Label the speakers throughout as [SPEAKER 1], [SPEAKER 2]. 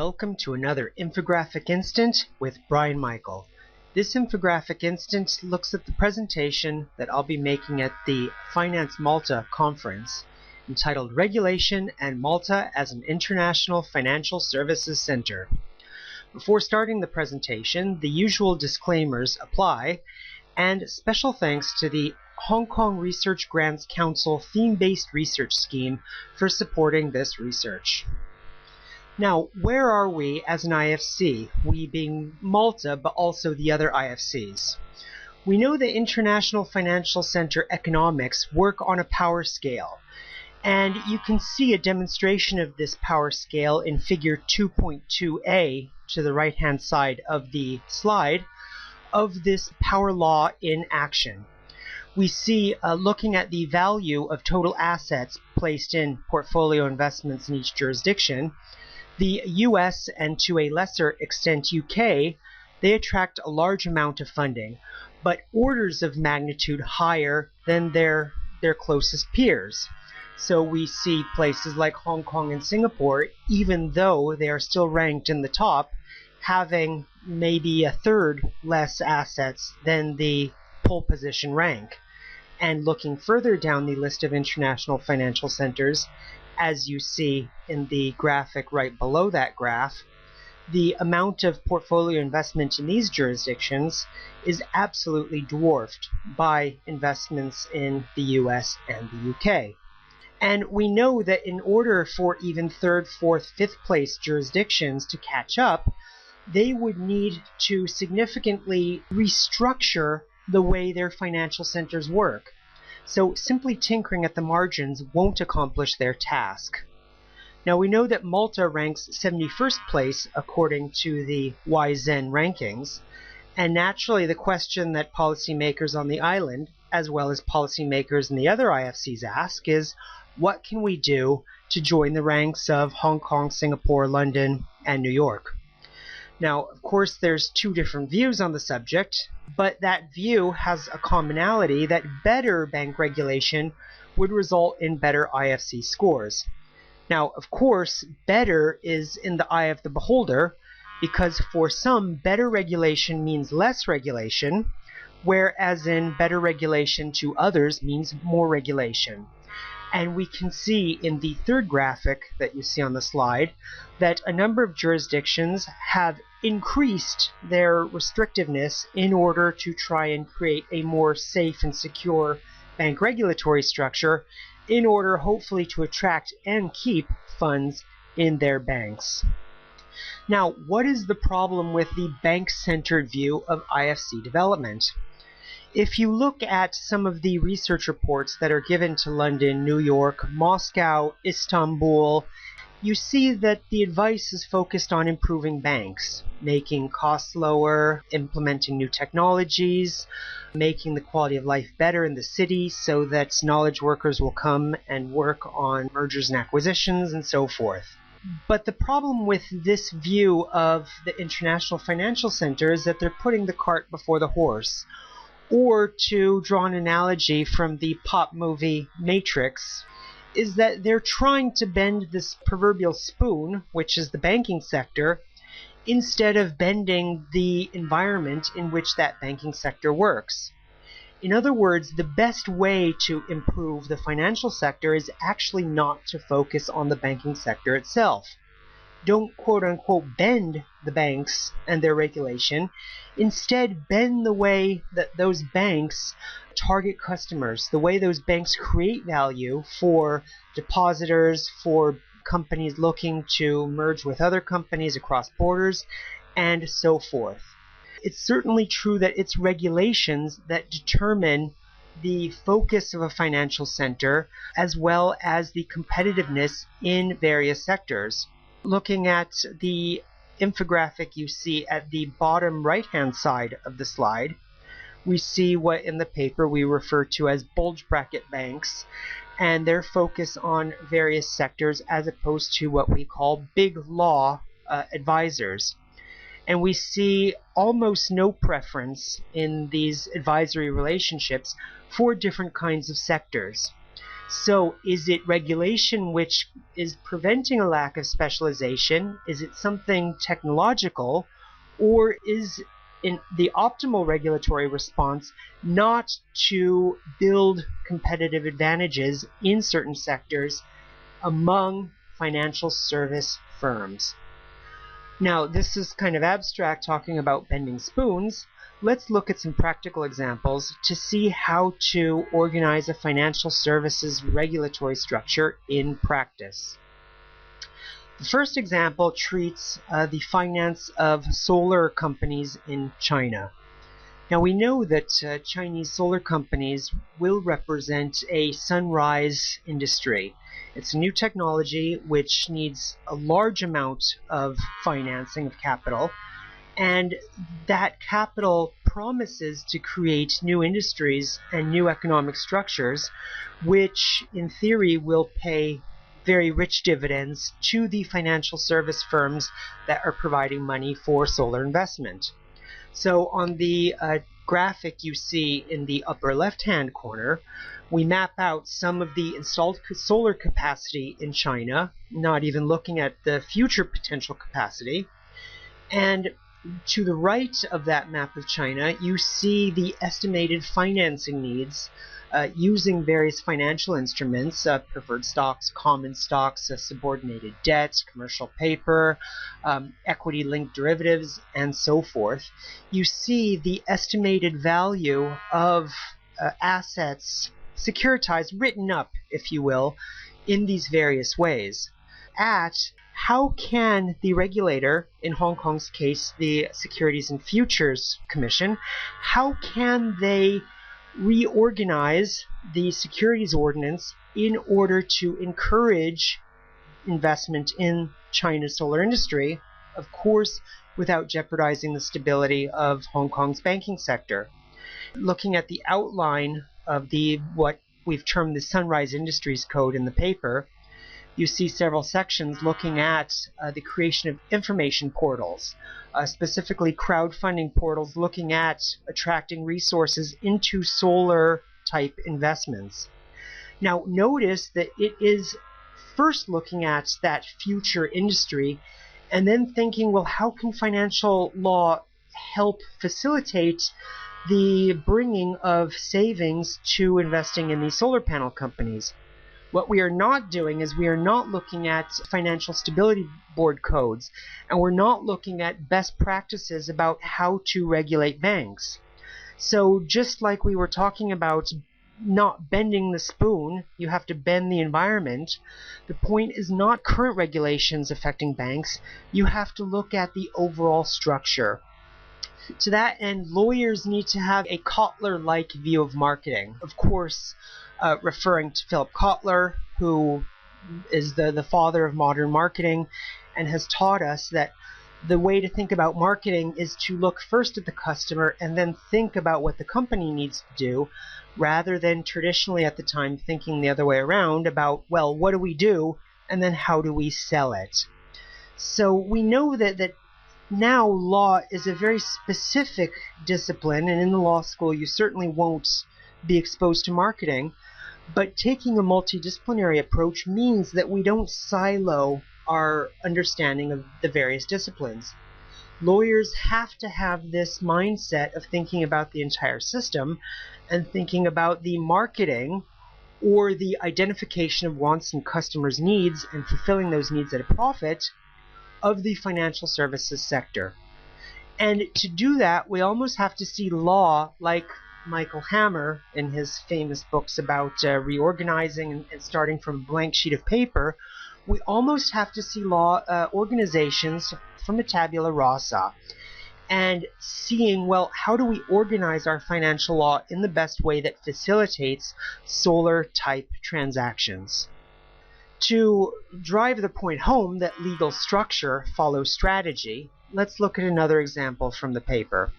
[SPEAKER 1] Welcome to another infographic instant with Brian Michael. This infographic instant looks at the presentation that I'll be making at the Finance Malta conference entitled Regulation and Malta as an International Financial Services Center. Before starting the presentation, the usual disclaimers apply, and special thanks to the Hong Kong Research Grants Council theme-based research scheme for supporting this research. Now, where are we as an IFC? We being Malta, but also the other IFCs. We know that international financial center economics work on a power scale, and you can see a demonstration of this power scale in figure 2.2a to the right-hand side of the slide of this power law in action. We see, looking at the value of total assets placed in portfolio investments in each jurisdiction, the US and to a lesser extent UK, they attract a large amount of funding, but orders of magnitude higher than their closest peers. So we see places like Hong Kong and Singapore, even though they are still ranked in the top, having maybe a third less assets than the pole position rank. And looking further down the list of international financial centers, as you see in the graphic right below that graph, the amount of portfolio investment in these jurisdictions is absolutely dwarfed by investments in the US and the UK. And we know that in order for even third, fourth, fifth place jurisdictions to catch up, they would need to significantly restructure the way their financial centers work. So simply tinkering at the margins won't accomplish their task. Now we know that Malta ranks 71st place according to the YZen rankings, and naturally the question that policymakers on the island, as well as policymakers in the other IFCs ask is, what can we do to join the ranks of Hong Kong, Singapore, London, and New York? Now, of course, there's two different views on the subject, but that view has a commonality that better bank regulation would result in better IFC scores. Now, of course, better is in the eye of the beholder, because for some, better regulation means less regulation, whereas in better regulation to others means more regulation. And we can see in the third graphic that you see on the slide that a number of jurisdictions have increased their restrictiveness in order to try and create a more safe and secure bank regulatory structure in order hopefully to attract and keep funds in their banks. Now, what is the problem with the bank-centered view of IFC development? If you look at some of the research reports that are given to London, New York, Moscow, Istanbul, you see that the advice is focused on improving banks, making costs lower, implementing new technologies, making the quality of life better in the city so that knowledge workers will come and work on mergers and acquisitions and so forth. But the problem with this view of the international financial center is that they're putting the cart before the horse. Or to draw an analogy from the pop movie Matrix, is that they're trying to bend this proverbial spoon, which is the banking sector, instead of bending the environment in which that banking sector works. In other words, the best way to improve the financial sector is actually not to focus on the banking sector itself. Don't quote-unquote bend the banks and their regulation. Instead, bend the way that those banks target customers, the way those banks create value for depositors, for companies looking to merge with other companies across borders, and so forth. It's certainly true that it's regulations that determine the focus of a financial center as well as the competitiveness in various sectors. Looking at the infographic you see at the bottom right-hand side of the slide, we see what in the paper we refer to as bulge bracket banks and their focus on various sectors as opposed to what we call big law advisors. And we see almost no preference in these advisory relationships for different kinds of sectors. So is it regulation which is preventing a lack of specialization? Is it something technological? Or is in the optimal regulatory response not to build competitive advantages in certain sectors among financial service firms? Now, this is kind of abstract, talking about bending spoons. Let's look at some practical examples to see how to organize a financial services regulatory structure in practice. The first example treats the finance of solar companies in China. Now, we know that Chinese solar companies will represent a sunrise industry. It's a new technology which needs a large amount of financing of capital, and that capital promises to create new industries and new economic structures, which in theory will pay very rich dividends to the financial service firms that are providing money for solar investment. So on the graphic you see in the upper left-hand corner, we map out some of the installed solar capacity in China, not even looking at the future potential capacity. And to the right of that map of China, you see the estimated financing needs using various financial instruments, preferred stocks, common stocks, subordinated debt, commercial paper, equity-linked derivatives, and so forth. You see the estimated value of assets securitized, written up, if you will, in these various ways. How can the regulator, in Hong Kong's case, the Securities and Futures Commission, how can they reorganize the securities ordinance in order to encourage investment in China's solar industry, of course, without jeopardizing the stability of Hong Kong's banking sector? Looking at the outline of what we've termed the Sunrise Industries Code in the paper, you see several sections looking at the creation of information portals, specifically crowdfunding portals looking at attracting resources into solar-type investments. Now, notice that it is first looking at that future industry and then thinking, well, how can financial law help facilitate the bringing of savings to investing in these solar panel companies? What we are not doing is we are not looking at financial stability board codes, and we're not looking at best practices about how to regulate banks. So just like we were talking about not bending the spoon, you have to bend the environment. The point is not current regulations affecting banks. You have to look at the overall structure. To that end, lawyers need to have a Kotler-like view of marketing. Of course, referring to Philip Kotler, who is the father of modern marketing and has taught us that the way to think about marketing is to look first at the customer and then think about what the company needs to do, rather than traditionally at the time thinking the other way around about, well, what do we do and then how do we sell it? So we know that now law is a very specific discipline, and in the law school you certainly won't be exposed to marketing, but taking a multidisciplinary approach means that we don't silo our understanding of the various disciplines. Lawyers have to have this mindset of thinking about the entire system and thinking about the marketing or the identification of wants and customers' needs and fulfilling those needs at a profit of the financial services sector. And to do that, we almost have to see law like Michael Hammer in his famous books about reorganizing and starting from a blank sheet of paper. We almost have to see law organizations from a tabula rasa and seeing, well, how do we organize our financial law in the best way that facilitates solar-type transactions? To drive the point home that legal structure follows strategy, let's look at another example from the paper.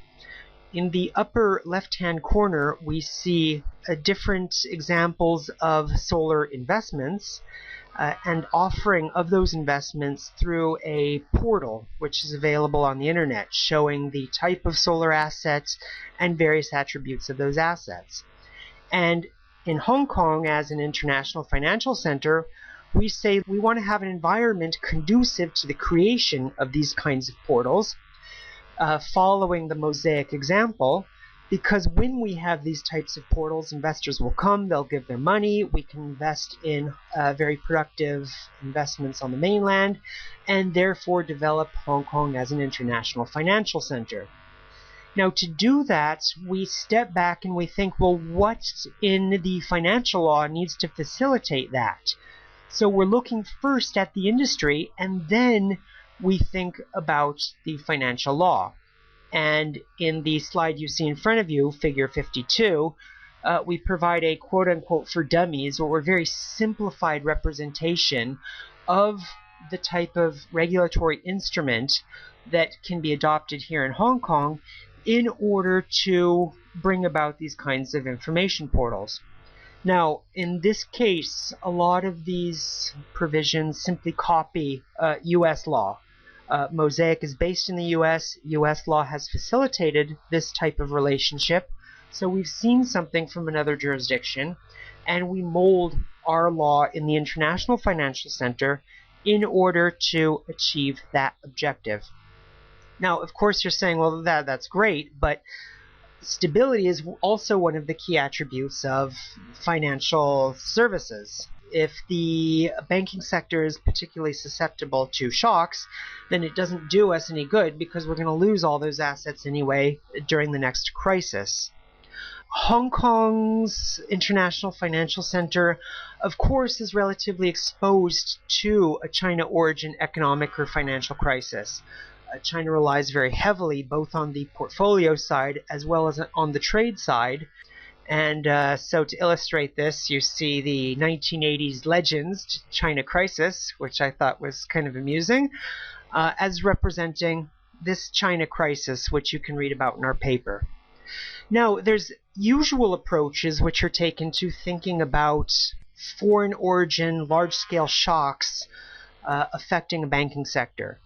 [SPEAKER 1] In the upper left-hand corner, we see different examples of solar investments and offering of those investments through a portal which is available on the internet, showing the type of solar assets and various attributes of those assets. And in Hong Kong, as an international financial center, we say we want to have an environment conducive to the creation of these kinds of portals, following the Mosaic example, because when we have these types of portals, investors will come, they'll give their money, we can invest in very productive investments on the mainland, and therefore develop Hong Kong as an international financial center. Now, to do that, we step back and we think, well, what in the financial law needs to facilitate that? So we're looking first at the industry, and then we think about the financial law. And in the slide you see in front of you, figure 52, we provide a quote-unquote for dummies, or a very simplified representation of the type of regulatory instrument that can be adopted here in Hong Kong in order to bring about these kinds of information portals. Now, in this case, a lot of these provisions simply copy U.S. law. Mosaic is based in the U.S. U.S. law has facilitated this type of relationship, so we've seen something from another jurisdiction, and we mold our law in the International Financial Center in order to achieve that objective. Now, of course, you're saying, well, that's great, but stability is also one of the key attributes of financial services. If the banking sector is particularly susceptible to shocks, then it doesn't do us any good, because we're going to lose all those assets anyway during the next crisis. Hong Kong's International Financial Center, of course, is relatively exposed to a China origin economic or financial crisis. China relies very heavily both on the portfolio side as well as on the trade side. And so to illustrate this, you see the 1980s Legends China crisis, which I thought was kind of amusing, as representing this China crisis, which you can read about in our paper. Now, there's usual approaches which are taken to thinking about foreign origin, large-scale shocks affecting a banking sector.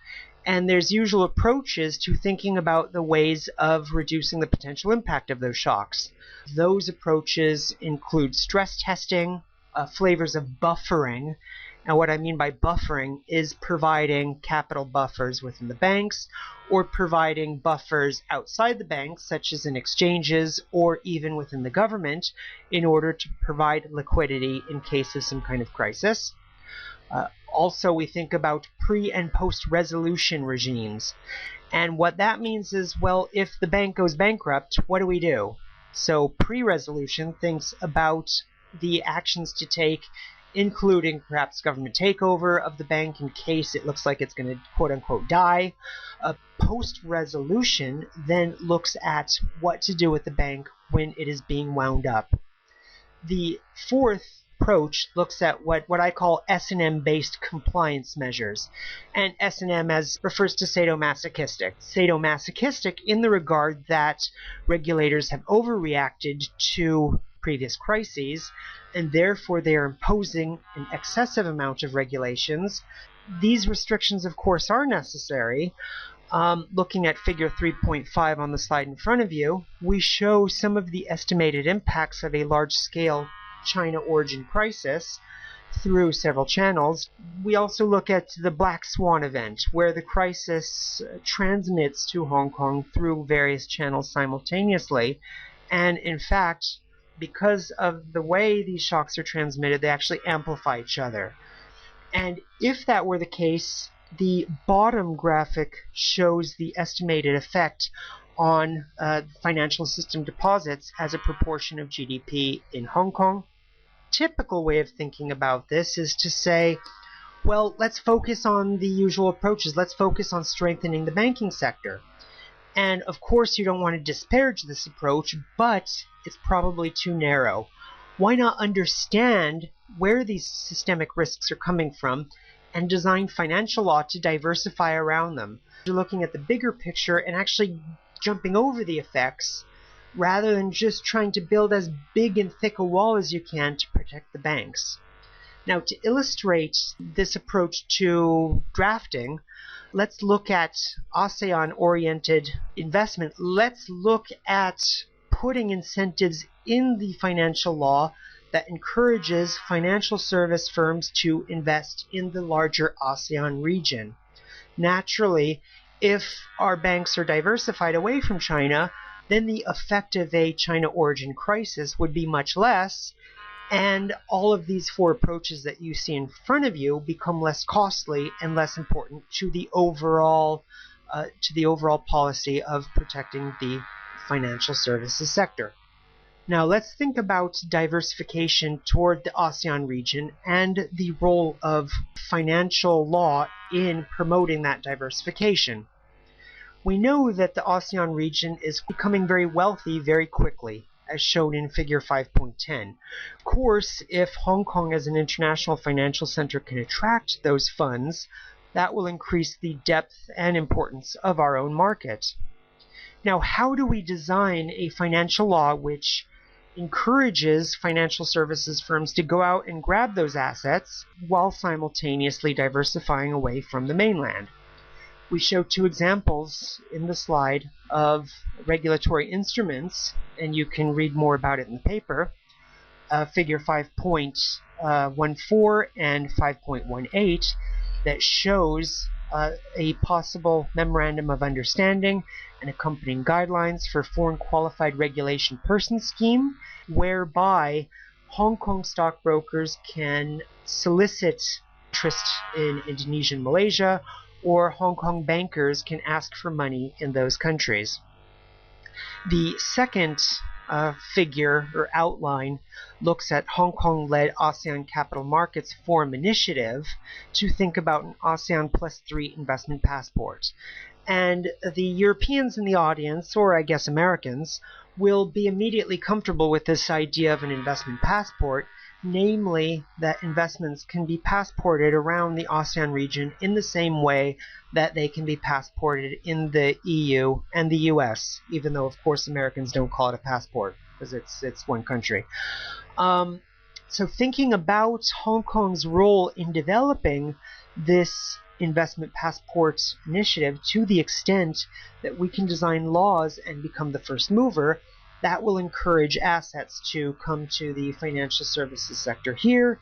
[SPEAKER 1] And there's usual approaches to thinking about the ways of reducing the potential impact of those shocks. Those approaches include stress testing, flavors of buffering. Now, what I mean by buffering is providing capital buffers within the banks, or providing buffers outside the banks, such as in exchanges or even within the government, in order to provide liquidity in case of some kind of crisis. Also, we think about pre- and post-resolution regimes. And what that means is, well, if the bank goes bankrupt, what do we do? So pre-resolution thinks about the actions to take, including perhaps government takeover of the bank in case it looks like it's going to quote-unquote die. Post-resolution then looks at what to do with the bank when it is being wound up. The fourth approach looks at what I call S&M based compliance measures, and S&M as refers to sadomasochistic. Sadomasochistic in the regard that regulators have overreacted to previous crises, and therefore they are imposing an excessive amount of regulations. These restrictions, of course, are necessary. Looking at figure 3.5 on the slide in front of you, we show some of the estimated impacts of a large-scale China origin crisis through several channels. We also look at the Black Swan event, where the crisis transmits to Hong Kong through various channels simultaneously. And in fact, because of the way these shocks are transmitted, they actually amplify each other. And if that were the case, the bottom graphic shows the estimated effect on financial system deposits as a proportion of GDP in Hong Kong. Typical way of thinking about this is to say, well, let's focus on the usual approaches. Let's focus on strengthening the banking sector. And of course, you don't want to disparage this approach, but it's probably too narrow. Why not understand where these systemic risks are coming from and design financial law to diversify around them? You're looking at the bigger picture and actually jumping over the effects, rather than just trying to build as big and thick a wall as you can to protect the banks. Now, to illustrate this approach to drafting, let's look at ASEAN-oriented investment. Let's look at putting incentives in the financial law that encourages financial service firms to invest in the larger ASEAN region. Naturally, if our banks are diversified away from China, then the effect of a China origin crisis would be much less, and all of these four approaches that you see in front of you become less costly and less important to the overall policy of protecting the financial services sector. Now let's think about diversification toward the ASEAN region and the role of financial law in promoting that diversification. We know that the ASEAN region is becoming very wealthy very quickly, as shown in figure 5.10. Of course, if Hong Kong as an international financial center can attract those funds, that will increase the depth and importance of our own market. Now, how do we design a financial law which encourages financial services firms to go out and grab those assets while simultaneously diversifying away from the mainland? We show two examples in the slide of regulatory instruments, and you can read more about it in the paper. Figure 5.14 and 5.18 that shows a possible memorandum of understanding and accompanying guidelines for foreign qualified regulation person scheme, whereby Hong Kong stockbrokers can solicit interest in Indonesia and Malaysia, or Hong Kong bankers can ask for money in those countries. The second figure or outline looks at Hong Kong-led ASEAN Capital Markets Forum initiative to think about an ASEAN +3 investment passport. And the Europeans in the audience, or I guess Americans, will be immediately comfortable with this idea of an investment passport, namely that investments can be passported around the ASEAN region in the same way that they can be passported in the EU and the US, even though, of course, Americans don't call it a passport because it's one country. So thinking about Hong Kong's role in developing this investment passport initiative to the extent that we can design laws and become the first mover, that will encourage assets to come to the financial services sector here,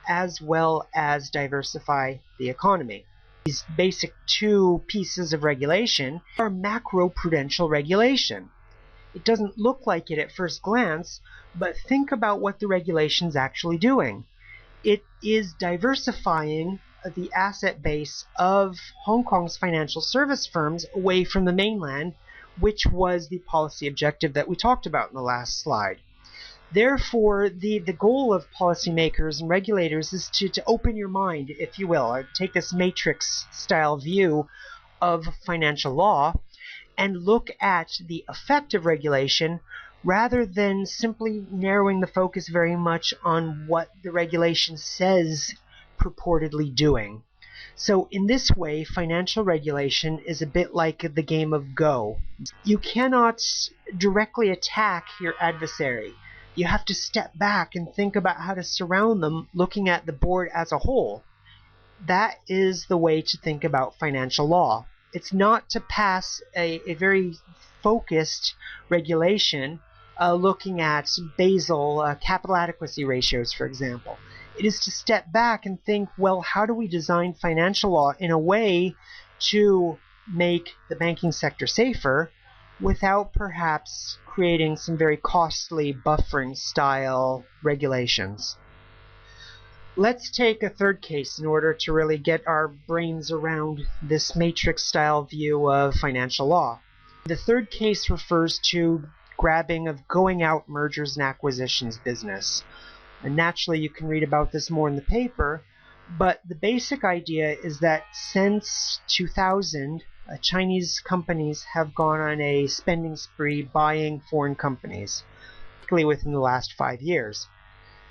[SPEAKER 1] as well as diversify the economy. These basic two pieces of regulation are macro-prudential regulation. It doesn't look like it at first glance, but think about what the regulation's actually doing. It is diversifying the asset base of Hong Kong's financial service firms away from the mainland, which was the policy objective that we talked about in the last slide. Therefore, the goal of policymakers and regulators is to open your mind, if you will, take this matrix-style view of financial law and look at the effect of regulation rather than simply narrowing the focus very much on what the regulation says purportedly doing. So in this way, financial regulation is a bit like the game of Go. You cannot directly attack your adversary. You have to step back and think about how to surround them, looking at the board as a whole. That is the way to think about financial law. It's not to pass a very focused regulation looking at Basel capital adequacy ratios, for example. It is to step back and think, well, how do we design financial law in a way to make the banking sector safer without perhaps creating some very costly buffering style regulations? Let's take a third case in order to really get our brains around this matrix style view of financial law. The third case refers to grabbing of going out mergers and acquisitions business. And naturally, you can read about this more in the paper, but the basic idea is that since 2000, Chinese companies have gone on a spending spree buying foreign companies, particularly within the last 5 years.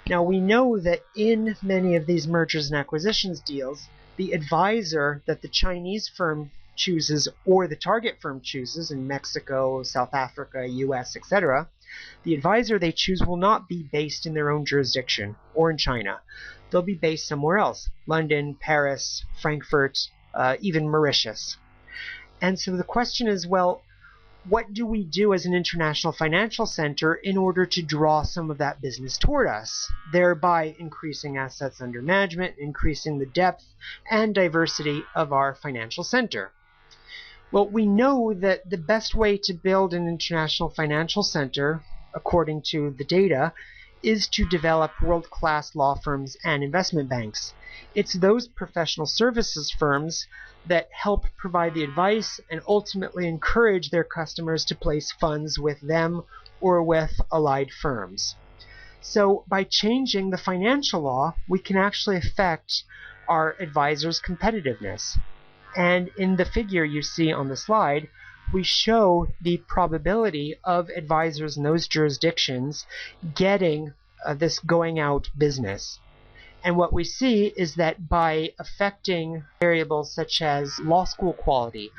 [SPEAKER 1] Now, we know that in many of these mergers and acquisitions deals, the advisor that the Chinese firm chooses or the target firm chooses in Mexico, South Africa, US, etc., the advisor they choose will not be based in their own jurisdiction or in China. They'll be based somewhere else, London, Paris, Frankfurt, even Mauritius. And so the question is, well, what do we do as an international financial center in order to draw some of that business toward us, thereby increasing assets under management, increasing the depth and diversity of our financial center? Well, we know that the best way to build an international financial center, according to the data, is to develop world-class law firms and investment banks. It's those professional services firms that help provide the advice and ultimately encourage their customers to place funds with them or with allied firms. So by changing the financial law, we can actually affect our advisors' competitiveness. And in the figure you see on the slide, we show the probability of advisors in those jurisdictions getting this going out business. And what we see is that by affecting variables such as law school quality,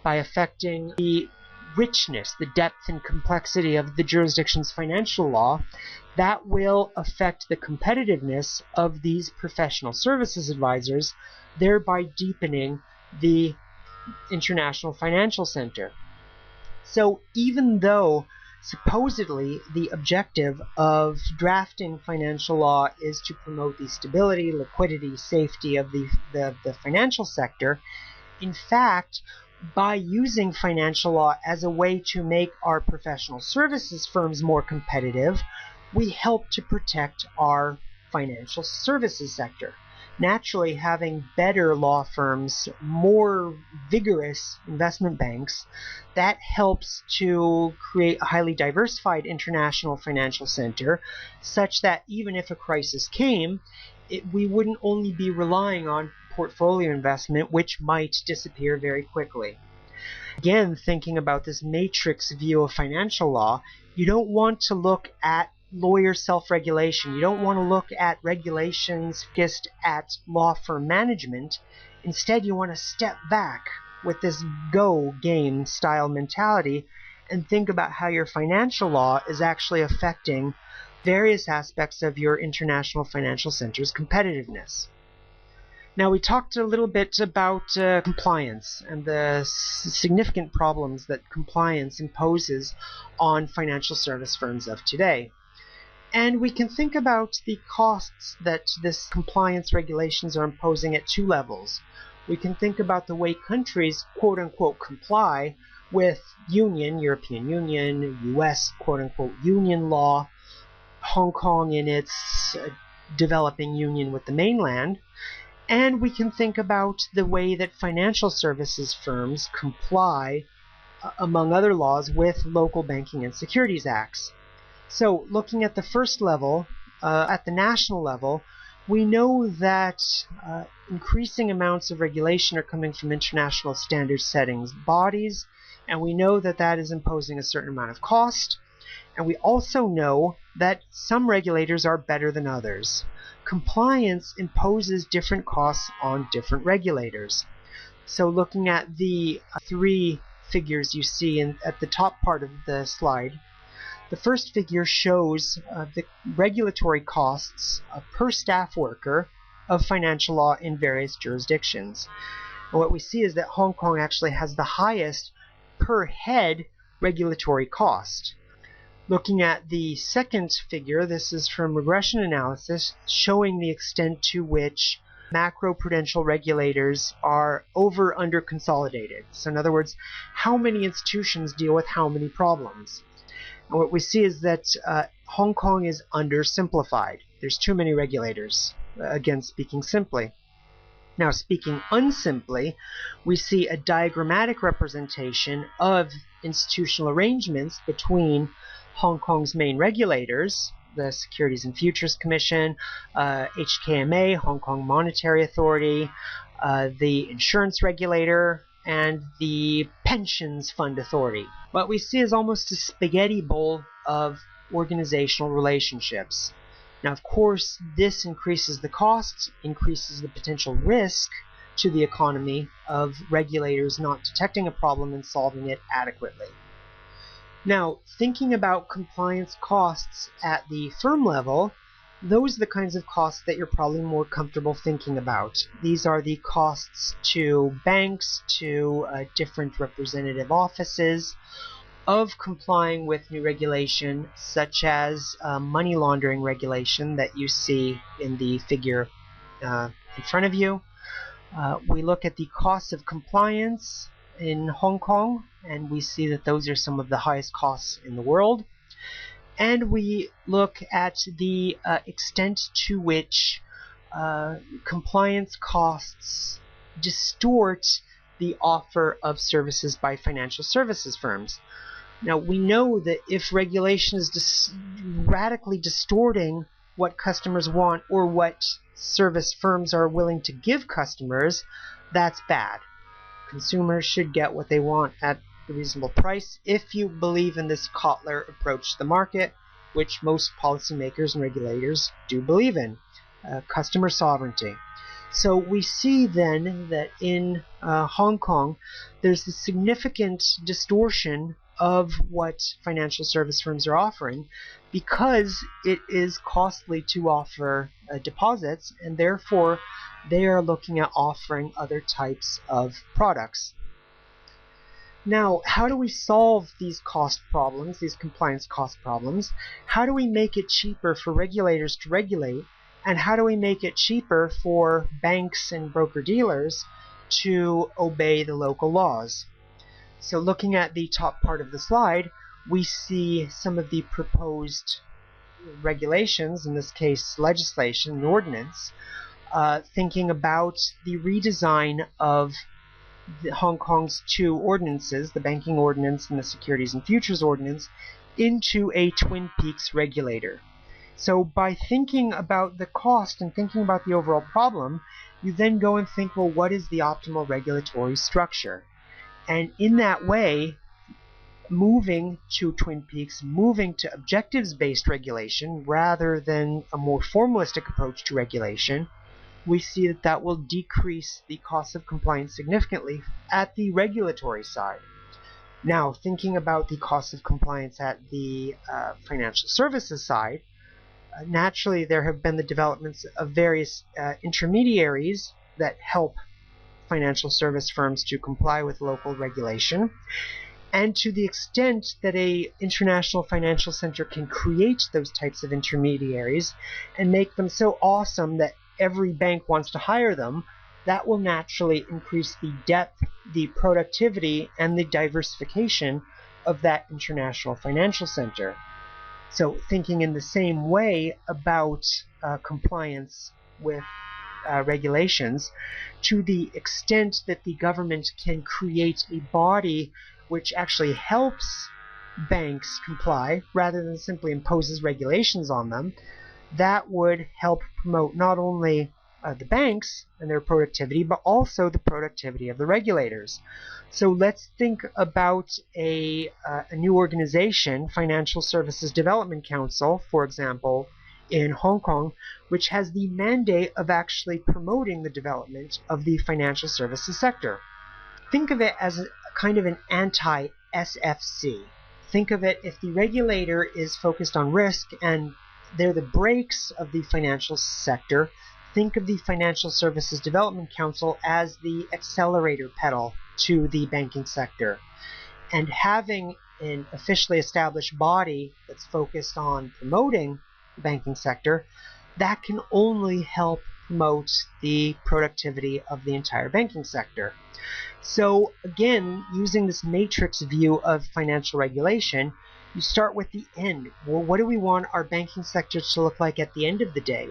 [SPEAKER 1] by affecting the richness, the depth and complexity of the jurisdiction's financial law, that will affect the competitiveness of these professional services advisors, thereby deepening the international financial center. So even though supposedly the objective of drafting financial law is to promote the stability, liquidity, safety of the financial sector, in fact, by using financial law as a way to make our professional services firms more competitive, we help to protect our financial services sector. Naturally, having better law firms, more vigorous investment banks, that helps to create a highly diversified international financial center, such that even if a crisis came, we wouldn't only be relying on portfolio investment, which might disappear very quickly. Again, thinking about this matrix view of financial law, you don't want to look at lawyer self-regulation. You don't want to look at regulations focused at law firm management. Instead, you want to step back with this go game style mentality and think about how your financial law is actually affecting various aspects of your international financial center's competitiveness. Now, we talked a little bit about compliance and the significant problems that compliance imposes on financial service firms of today. And we can think about the costs that this compliance regulations are imposing at two levels. We can think about the way countries, quote-unquote, comply with European Union, US, quote-unquote, union law, Hong Kong in its developing union with the mainland, and we can think about the way that financial services firms comply, among other laws, with local banking and securities acts. So looking at the first level, at the national level, we know that increasing amounts of regulation are coming from international standard settings bodies, and we know that that is imposing a certain amount of cost, and we also know that some regulators are better than others. Compliance imposes different costs on different regulators. So looking at the three figures you see at the top part of the slide, the first figure shows the regulatory costs per staff worker of financial law in various jurisdictions. And what we see is that Hong Kong actually has the highest per head regulatory cost. Looking at the second figure, this is from regression analysis, showing the extent to which macroprudential regulators are under consolidated. So in other words, how many institutions deal with how many problems. And what we see is that Hong Kong is undersimplified. There's too many regulators, again speaking simply. Now speaking unsimply, we see a diagrammatic representation of institutional arrangements between Hong Kong's main regulators, the Securities and Futures Commission, HKMA, Hong Kong Monetary Authority, the insurance regulator, and the Pensions Fund Authority. What we see is almost a spaghetti bowl of organizational relationships. Now, of course, this increases the costs, increases the potential risk to the economy of regulators not detecting a problem and solving it adequately. Now, thinking about compliance costs at the firm level, those are the kinds of costs that you're probably more comfortable thinking about. These are the costs to banks, to different representative offices, of complying with new regulation, such as money laundering regulation that you see in the figure in front of you. We look at the costs of compliance in Hong Kong, and we see that those are some of the highest costs in the world. And we look at the extent to which compliance costs distort the offer of services by financial services firms. Now, we know that if regulation is radically distorting what customers want or what service firms are willing to give customers, that's bad. Consumers should get what they want at a reasonable price if you believe in this Kotler approach to the market, which most policymakers and regulators do believe in, customer sovereignty. So we see then that in Hong Kong, there's a significant distortion of what financial service firms are offering because it is costly to offer deposits, and therefore they are looking at offering other types of products. Now, how do we solve these cost problems, these compliance cost problems? How do we make it cheaper for regulators to regulate? And how do we make it cheaper for banks and broker-dealers to obey the local laws? So looking at the top part of the slide, we see some of the proposed regulations, in this case legislation, an ordinance, thinking about the redesign of Hong Kong's two ordinances, the banking ordinance and the securities and futures ordinance, into a Twin Peaks regulator. So by thinking about the cost and thinking about the overall problem, you then go and think, well, what is the optimal regulatory structure? And in that way, moving to Twin Peaks, moving to objectives-based regulation rather than a more formalistic approach to regulation, we see that that will decrease the cost of compliance significantly at the regulatory side. Now, thinking about the cost of compliance at the financial services side, naturally there have been the developments of various intermediaries that help financial service firms to comply with local regulation. And to the extent that an international financial center can create those types of intermediaries and make them so awesome that every bank wants to hire them, that will naturally increase the depth, the productivity, and the diversification of that international financial center. So thinking in the same way about compliance with regulations, to the extent that the government can create a body which actually helps banks comply rather than simply imposes regulations on them, that would help promote not only the banks and their productivity, but also the productivity of the regulators. So let's think about a new organization, Financial Services Development Council, for example, in Hong Kong, which has the mandate of actually promoting the development of the financial services sector. Think of it as a kind of an anti-SFC. Think of it, if the regulator is focused on risk and they're the brakes of the financial sector, think of the Financial Services Development Council as the accelerator pedal to the banking sector. And having an officially established body that's focused on promoting the banking sector, that can only help promote the productivity of the entire banking sector. So again, using this matrix view of financial regulation, you start with the end. Well, what do we want our banking sector to look like at the end of the day?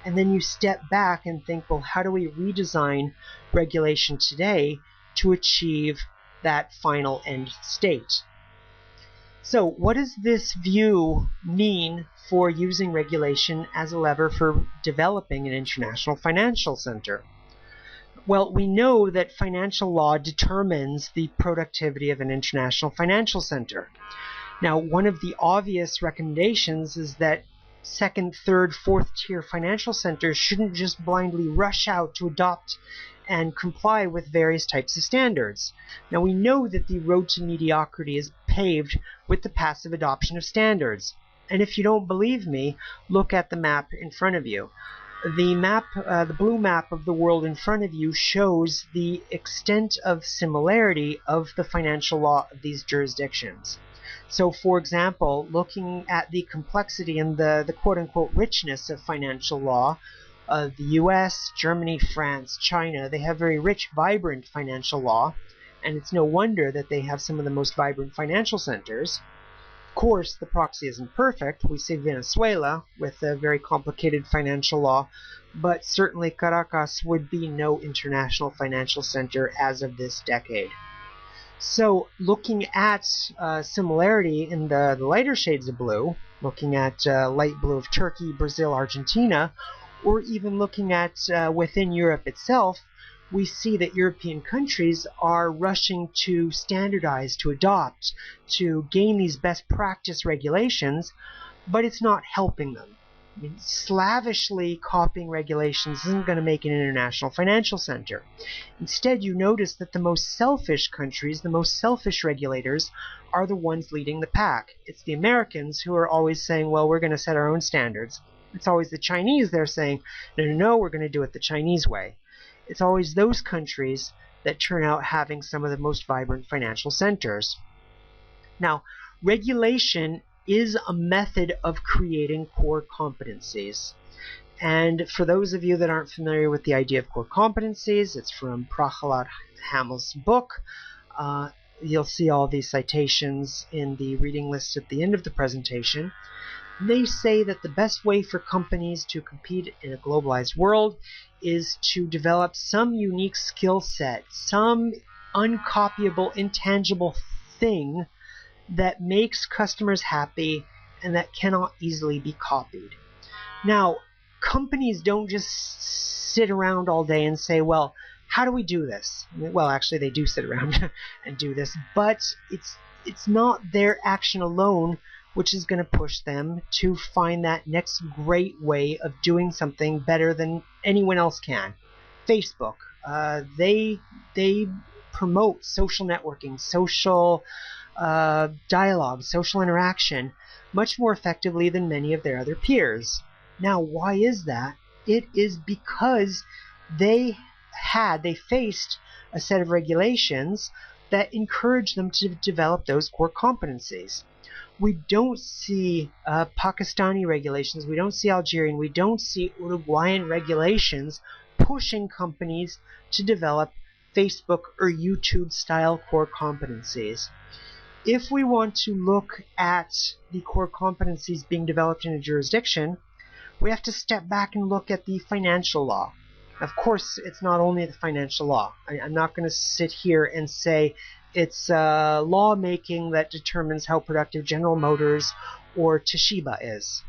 [SPEAKER 1] And then you step back and think, well, how do we redesign regulation today to achieve that final end state? So what does this view mean for using regulation as a lever for developing an international financial center? Well, we know that financial law determines the productivity of an international financial center. Now, one of the obvious recommendations is that second, third, fourth tier financial centers shouldn't just blindly rush out to adopt and comply with various types of standards. Now, we know that the road to mediocrity is paved with the passive adoption of standards. And if you don't believe me, look at the map in front of you. The map, the blue map of the world in front of you, shows the extent of similarity of the financial law of these jurisdictions. So, for example, looking at the complexity and the quote-unquote richness of financial law, the US, Germany, France, China, they have very rich, vibrant financial law, and it's no wonder that they have some of the most vibrant financial centers. Of course, the proxy isn't perfect. We see Venezuela with a very complicated financial law, but certainly Caracas would be no international financial center as of this decade. So, looking at similarity in the lighter shades of blue, looking at light blue of Turkey, Brazil, Argentina, or even looking at within Europe itself, we see that European countries are rushing to standardize, to adopt, to gain these best practice regulations, but it's not helping them. I mean, slavishly copying regulations isn't going to make an international financial center. Instead, you notice that the most selfish countries, the most selfish regulators, are the ones leading the pack. It's the Americans who are always saying, well, we're going to set our own standards. It's always the Chinese, they're saying, no, we're going to do it the Chinese way. It's always those countries that turn out having some of the most vibrant financial centers. Now, regulation is a method of creating core competencies. And for those of you that aren't familiar with the idea of core competencies, it's from Prahalad Hamel's book. You'll see all these citations in the reading list at the end of the presentation. They say that the best way for companies to compete in a globalized world is to develop some unique skill set, some uncopyable, intangible thing that makes customers happy and that cannot easily be copied. Now, companies don't just sit around all day and say, well, how do we do this? Well, actually, they do sit around and do this, but it's not their action alone which is going to push them to find that next great way of doing something better than anyone else can. Facebook, they promote social networking, social dialogue, social interaction much more effectively than many of their other peers. Now, why is that? It is because they faced a set of regulations that encourage them to develop those core competencies. We don't see Pakistani regulations, we don't see Algerian, we don't see Uruguayan regulations pushing companies to develop Facebook or YouTube style core competencies. If we want to look at the core competencies being developed in a jurisdiction, we have to step back and look at the financial law. Of course, it's not only the financial law. I'm not going to sit here and say it's lawmaking that determines how productive General Motors or Toshiba is.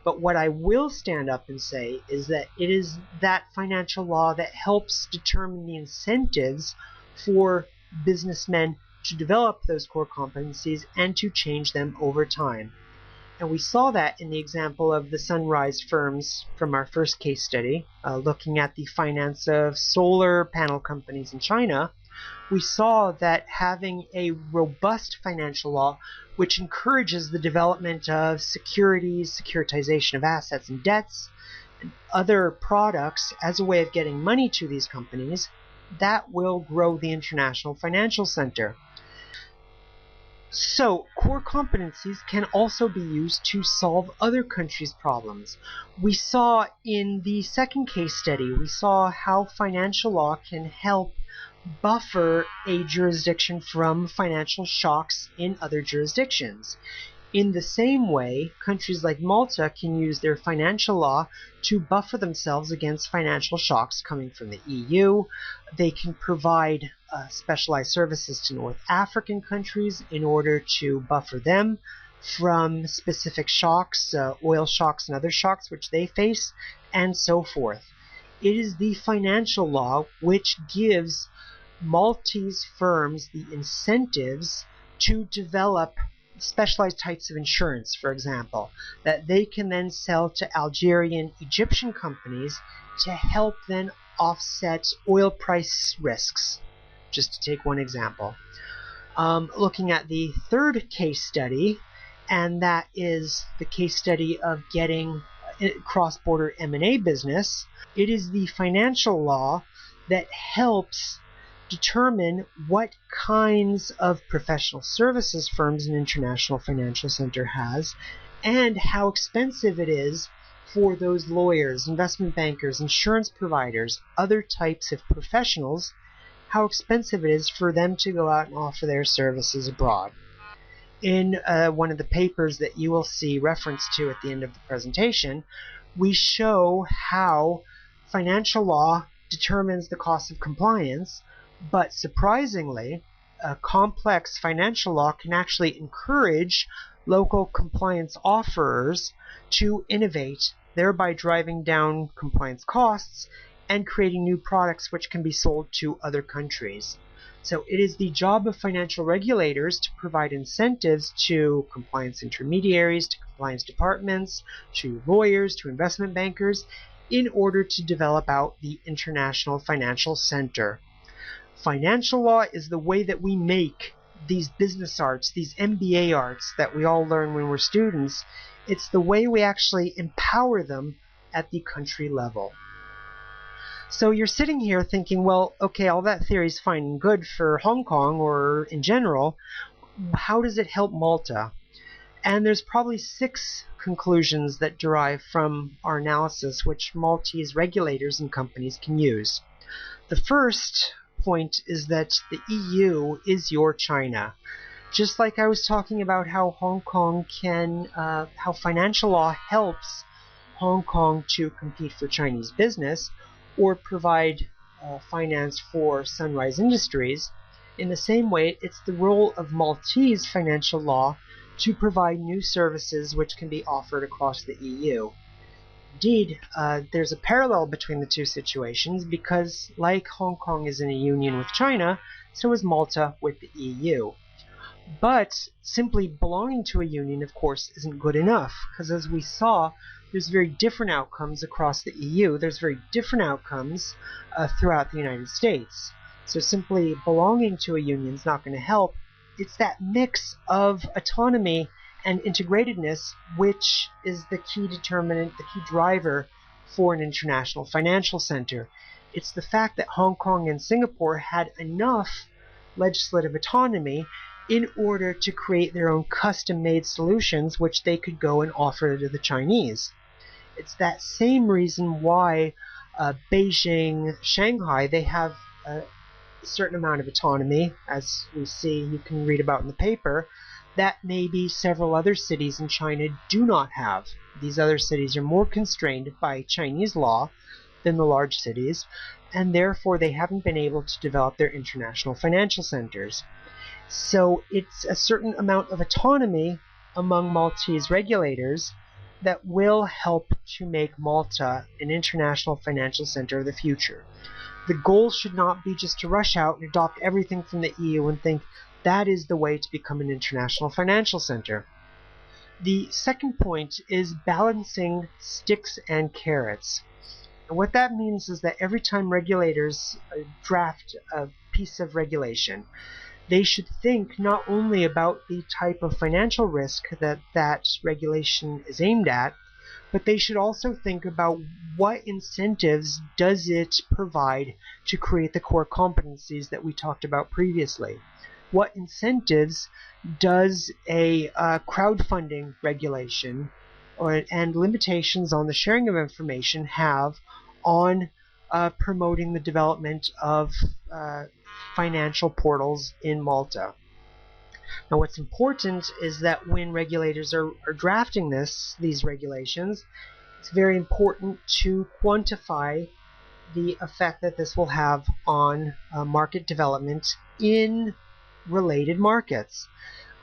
[SPEAKER 1] But what I will stand up and say is that it is that financial law that helps determine the incentives for businessmen to develop those core competencies and to change them over time. And we saw that in the example of the Sunrise firms from our first case study, looking at the finance of solar panel companies in China. We saw that having a robust financial law which encourages the development of securities, securitization of assets and debts, and other products as a way of getting money to these companies, that will grow the international financial center. So, core competencies can also be used to solve other countries' problems. We saw in the second case study, we saw how financial law can help buffer a jurisdiction from financial shocks in other jurisdictions. In the same way, countries like Malta can use their financial law to buffer themselves against financial shocks coming from the EU. They can provide specialized services to North African countries in order to buffer them from specific shocks, oil shocks and other shocks which they face, and so forth. It is the financial law which gives Maltese firms the incentives to develop specialized types of insurance, for example, that they can then sell to Algerian, Egyptian companies to help them offset oil price risks, just to take one example. Looking at the third case study, and that is the case study of getting cross-border M&A business, it is the financial law that helps determine what kinds of professional services firms an international financial center has and how expensive it is for those lawyers, investment bankers, insurance providers, other types of professionals, how expensive it is for them to go out and offer their services abroad. In one of the papers that you will see reference to at the end of the presentation, we show how financial law determines the cost of compliance, but surprisingly, complex financial law can actually encourage local compliance offerers to innovate, thereby driving down compliance costs and creating new products which can be sold to other countries. So it is the job of financial regulators to provide incentives to compliance intermediaries, to compliance departments, to lawyers, to investment bankers, in order to develop out the international financial center. Financial law is the way that we make these business arts, these MBA arts that we all learn when we're students. It's the way we actually empower them at the country level. So you're sitting here thinking, well, okay, all that theory is fine and good for Hong Kong or in general. How does it help Malta? And there's probably 6 conclusions that derive from our analysis which Maltese regulators and companies can use. The first point is that the EU is your China. Just like I was talking about how Hong Kong can, how financial law helps Hong Kong to compete for Chinese business or provide finance for Sunrise Industries, in the same way, it's the role of Maltese financial law to provide new services which can be offered across the EU. Indeed, there's a parallel between the two situations because, like Hong Kong is in a union with China, so is Malta with the EU. But simply belonging to a union, of course, isn't good enough, because as we saw, there's very different outcomes across the EU. There's very different outcomes throughout the United States. So simply belonging to a union is not going to help. It's that mix of autonomy and integratedness which is the key determinant, the key driver for an international financial center. It's the fact that Hong Kong and Singapore had enough legislative autonomy in order to create their own custom-made solutions which they could go and offer to the Chinese. It's that same reason why Beijing, Shanghai, they have a certain amount of autonomy, as we see, you can read about in the paper, that maybe several other cities in China do not have. These other cities are more constrained by Chinese law than the large cities, and therefore they haven't been able to develop their international financial centers. So it's a certain amount of autonomy among Maltese regulators that will help to make Malta an international financial center of the future. The goal should not be just to rush out and adopt everything from the EU and think that is the way to become an international financial center. The second point is balancing sticks and carrots. And what that means is that every time regulators draft a piece of regulation, they should think not only about the type of financial risk that that regulation is aimed at, but they should also think about what incentives does it provide to create the core competencies that we talked about previously. What incentives does a crowdfunding regulation and limitations on the sharing of information have on promoting the development of financial portals in Malta? Now what's important is that when regulators are drafting these regulations, it's very important to quantify the effect that this will have on market development in related markets.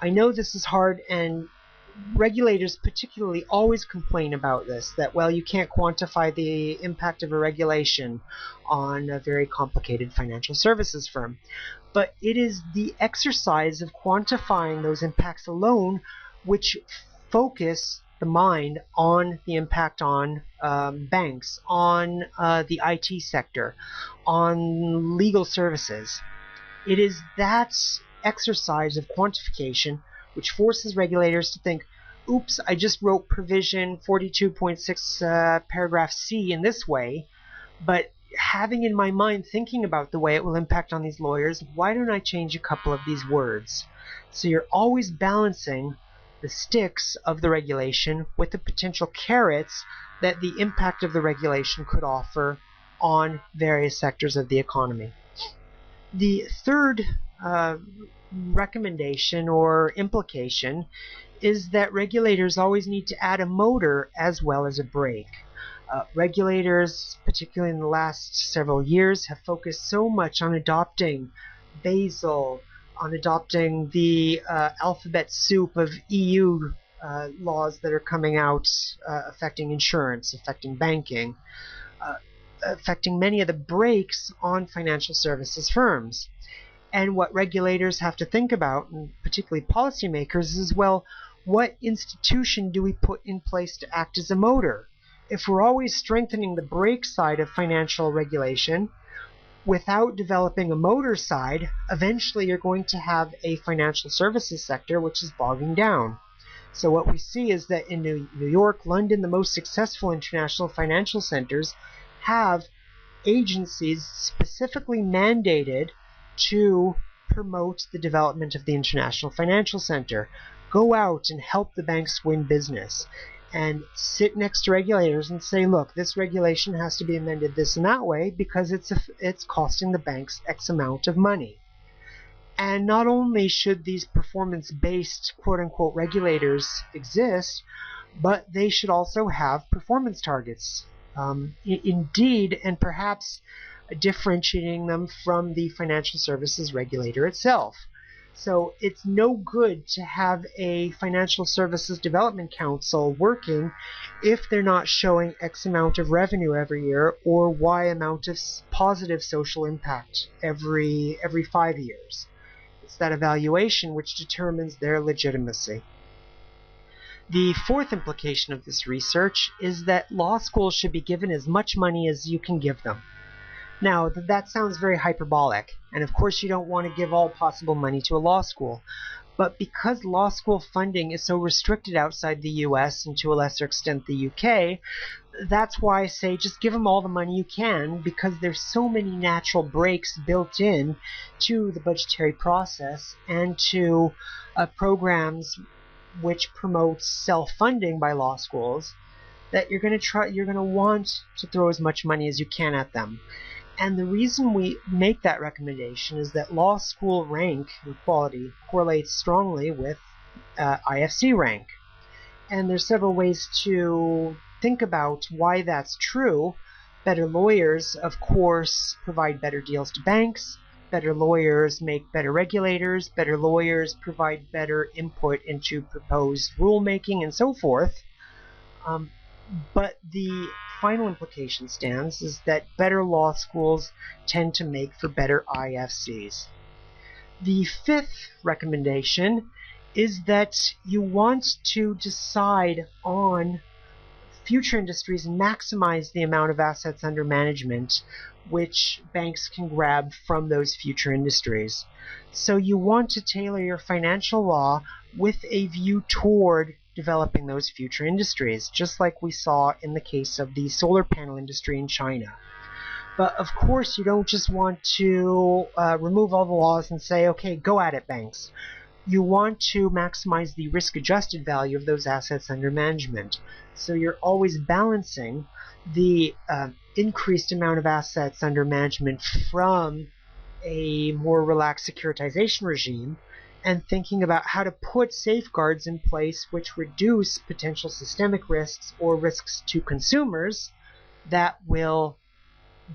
[SPEAKER 1] I know this is hard, and regulators particularly always complain about this, that, well, you can't quantify the impact of a regulation on a very complicated financial services firm. But it is the exercise of quantifying those impacts alone which focus the mind on the impact on banks, on the IT sector, on legal services. It is that exercise of quantification which forces regulators to think, oops, I just wrote provision 42.6 paragraph C in this way, but having in my mind, thinking about the way it will impact on these lawyers, why don't I change a couple of these words? So you're always balancing the sticks of the regulation with the potential carrots that the impact of the regulation could offer on various sectors of the economy. The third recommendation or implication is that regulators always need to add a motor as well as a brake. Regulators, particularly in the last several years, have focused so much on adopting Basel, on adopting the alphabet soup of EU laws that are coming out affecting insurance, affecting banking, affecting many of the brakes on financial services firms. And what regulators have to think about, and particularly policymakers, is, well, what institution do we put in place to act as a motor? If we're always strengthening the brake side of financial regulation without developing a motor side, eventually you're going to have a financial services sector which is bogging down. So what we see is that in New York, London, the most successful international financial centers have agencies specifically mandated to promote the development of the international financial center. Go out and help the banks win business, and sit next to regulators and say, look, this regulation has to be amended this and that way because it's costing the banks X amount of money. And not only should these performance-based quote-unquote regulators exist, but they should also have performance targets. Indeed, and perhaps differentiating them from the financial services regulator itself. So it's no good to have a Financial Services Development Council working if they're not showing X amount of revenue every year or Y amount of positive social impact every 5 years. It's that evaluation which determines their legitimacy. The fourth implication of this research is that law schools should be given as much money as you can give them. Now, that sounds very hyperbolic, and of course you don't want to give all possible money to a law school. But because law school funding is so restricted outside the US and to a lesser extent the UK, that's why I say just give them all the money you can, because there's so many natural breaks built in to the budgetary process and to programs which promotes self-funding by law schools, that you're going to want to throw as much money as you can at them. And the reason we make that recommendation is that law school rank and quality correlates strongly with IFC rank. And there's several ways to think about why that's true. Better lawyers, of course, provide better deals to banks. Better lawyers make better regulators. Better lawyers provide better input into proposed rulemaking and so forth. But the final implication stands is that better law schools tend to make for better IFCs. The fifth recommendation is that you want to decide on future industries and maximize the amount of assets under management which banks can grab from those future industries. So you want to tailor your financial law with a view toward developing those future industries, just like we saw in the case of the solar panel industry in China. But of course, you don't just want to remove all the laws and say, okay, go at it, banks. You want to maximize the risk-adjusted value of those assets under management. So you're always balancing the increased amount of assets under management from a more relaxed securitization regime and thinking about how to put safeguards in place which reduce potential systemic risks or risks to consumers that will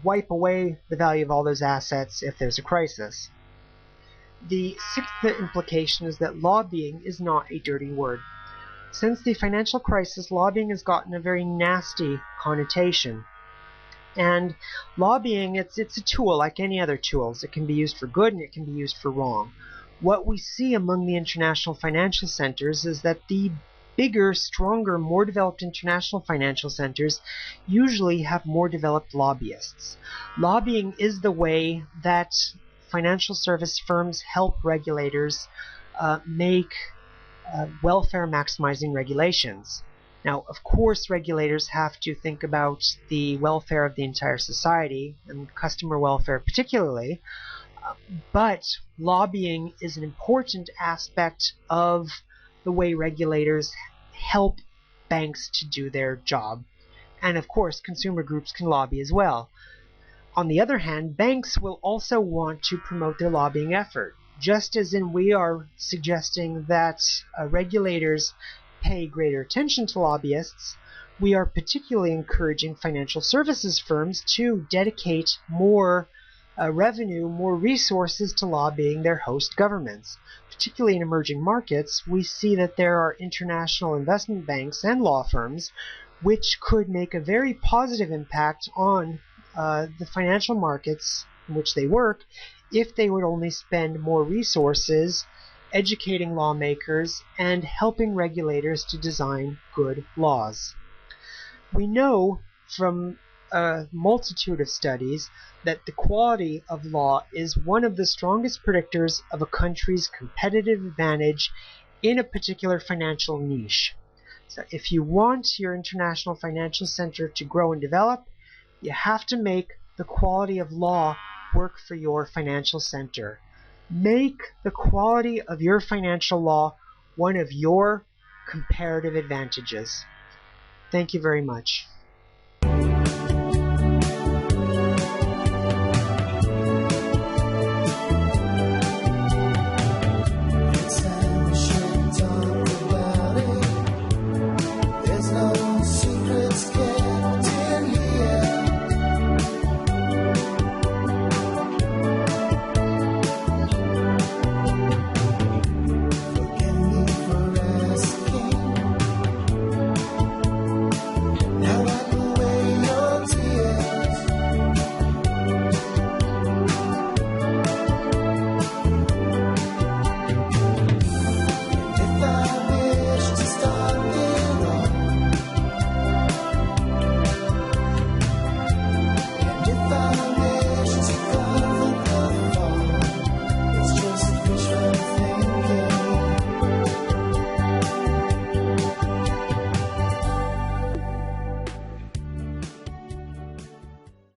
[SPEAKER 1] wipe away the value of all those assets if there's a crisis. The sixth implication is that lobbying is not a dirty word. Since the financial crisis, lobbying has gotten a very nasty connotation. And lobbying, it's a tool like any other tools. It can be used for good and it can be used for wrong. What we see among the international financial centers is that the bigger, stronger, more developed international financial centers usually have more developed lobbyists. Lobbying is the way that financial service firms help regulators make welfare maximizing regulations. Now, of course, regulators have to think about the welfare of the entire society, and customer welfare particularly, but lobbying is an important aspect of the way regulators help banks to do their job. And of course, consumer groups can lobby as well. On the other hand, banks will also want to promote their lobbying effort, just as in we are suggesting that regulators pay greater attention to lobbyists. We are particularly encouraging financial services firms to dedicate more revenue, more resources to lobbying their host governments. Particularly in emerging markets, we see that there are international investment banks and law firms which could make a very positive impact on the financial markets in which they work if they would only spend more resources educating lawmakers and helping regulators to design good laws. We know from a multitude of studies that the quality of law is one of the strongest predictors of a country's competitive advantage in a particular financial niche. So if you want your international financial center to grow and develop, you have to make the quality of law work for your financial center. Make the quality of your financial law one of your comparative advantages. Thank you very much.